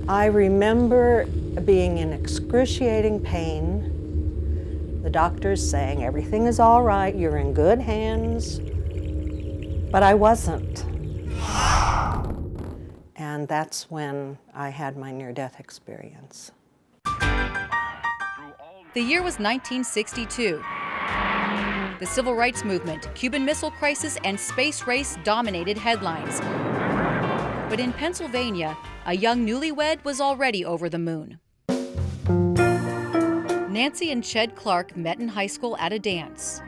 I remember being in excruciating pain. The doctors saying, everything is all right, you're in good hands. But I wasn't. And that's when I had my near-death experience. The year was 1962. The Civil Rights Movement, Cuban Missile Crisis, and space race dominated headlines. But in Pennsylvania, a young newlywed was already over the moon. Nancy and Ched Clark met in high school at a dance.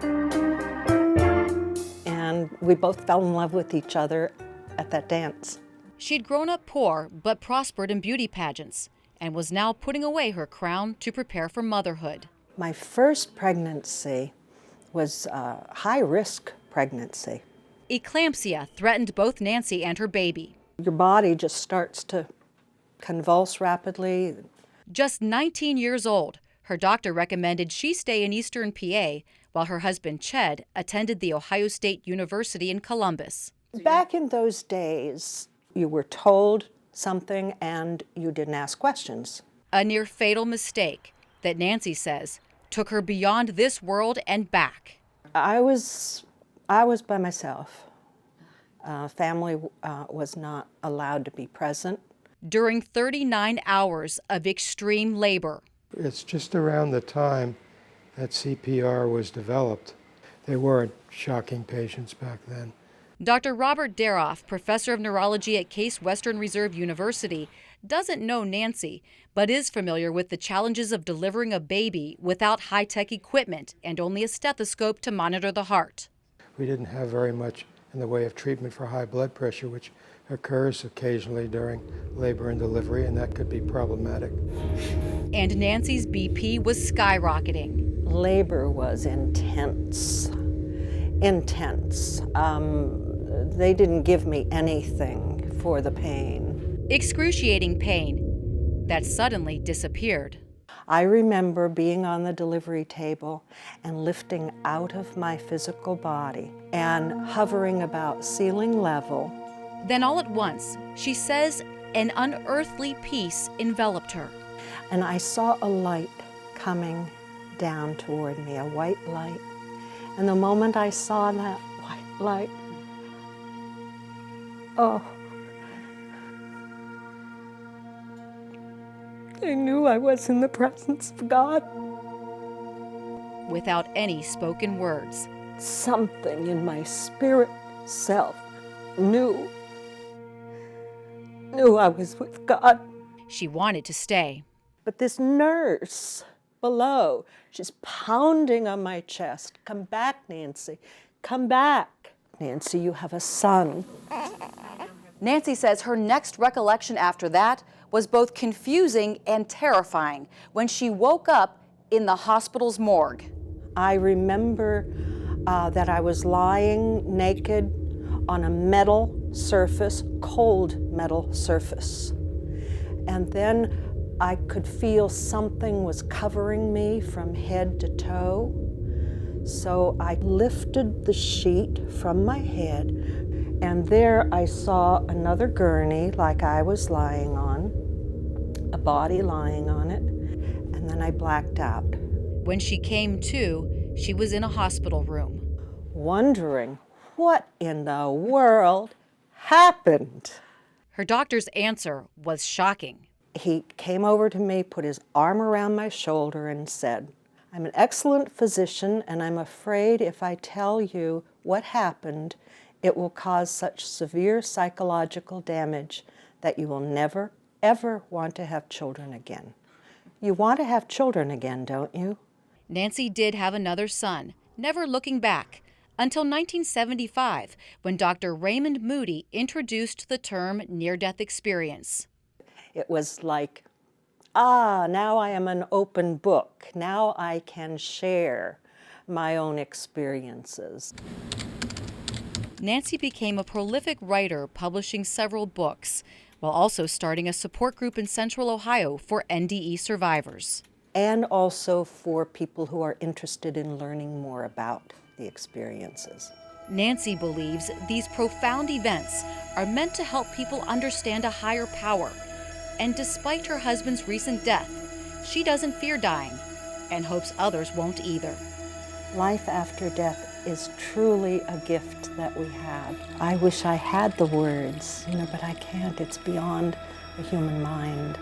And we both fell in love with each other at that dance. She'd grown up poor, but prospered in beauty pageants, and was now putting away her crown to prepare for motherhood. My first pregnancy was a high-risk pregnancy. Eclampsia threatened both Nancy and her baby. Your body just starts to convulse rapidly. Just 19 years old, her doctor recommended she stay in Eastern PA while her husband Ched attended the Ohio State University in Columbus. Back in those days, you were told something and you didn't ask questions. A near fatal mistake that Nancy says took her beyond this world and back. I was by myself. Family was not allowed to be present. During 39 hours of extreme labor. It's just around the time that CPR was developed. They weren't shocking patients back then. Dr. Robert Daroff, professor of neurology at Case Western Reserve University, doesn't know Nancy, but is familiar with the challenges of delivering a baby without high-tech equipment and only a stethoscope to monitor the heart. We didn't have very much in the way of treatment for high blood pressure, which occurs occasionally during labor and delivery, and that could be problematic. And Nancy's BP was skyrocketing. Labor was intense. Intense. They didn't give me anything for the pain. Excruciating pain that suddenly disappeared. I remember being on the delivery table and lifting out of my physical body and hovering about ceiling level. Then all at once, she says, an unearthly peace enveloped her. And I saw a light coming down toward me, a white light. And the moment I saw that white light, oh, I knew I was in the presence of God. Without any spoken words. Something in my spirit self knew I was with God. She wanted to stay. But this nurse below, she's pounding on my chest. Come back, Nancy. Come back. Nancy, you have a son. Nancy says her next recollection after that was both confusing and terrifying when she woke up in the hospital's morgue. I remember that I was lying naked on a metal surface, cold metal surface. And then I could feel something was covering me from head to toe. So I lifted the sheet from my head, and there I saw another gurney like I was lying on, a body lying on it, and then I blacked out. When she came to, she was in a hospital room. Wondering what in the world happened. Her doctor's answer was shocking. He came over to me, put his arm around my shoulder and said, I'm an excellent physician, and I'm afraid if I tell you what happened, it will cause such severe psychological damage that you will never, ever want to have children again. You want to have children again, don't you? Nancy did have another son, never looking back, until 1975, when Dr. Raymond Moody introduced the term near-death experience. It was like, now I am an open book. Now I can share my own experiences. Nancy became a prolific writer, publishing several books, while also starting a support group in Central Ohio for NDE survivors. And also for people who are interested in learning more about the experiences. Nancy believes these profound events are meant to help people understand a higher power And despite her husband's recent death, she doesn't fear dying and hopes others won't either. Life after death is truly a gift that we have. I wish I had the words, but I can't. It's beyond the human mind.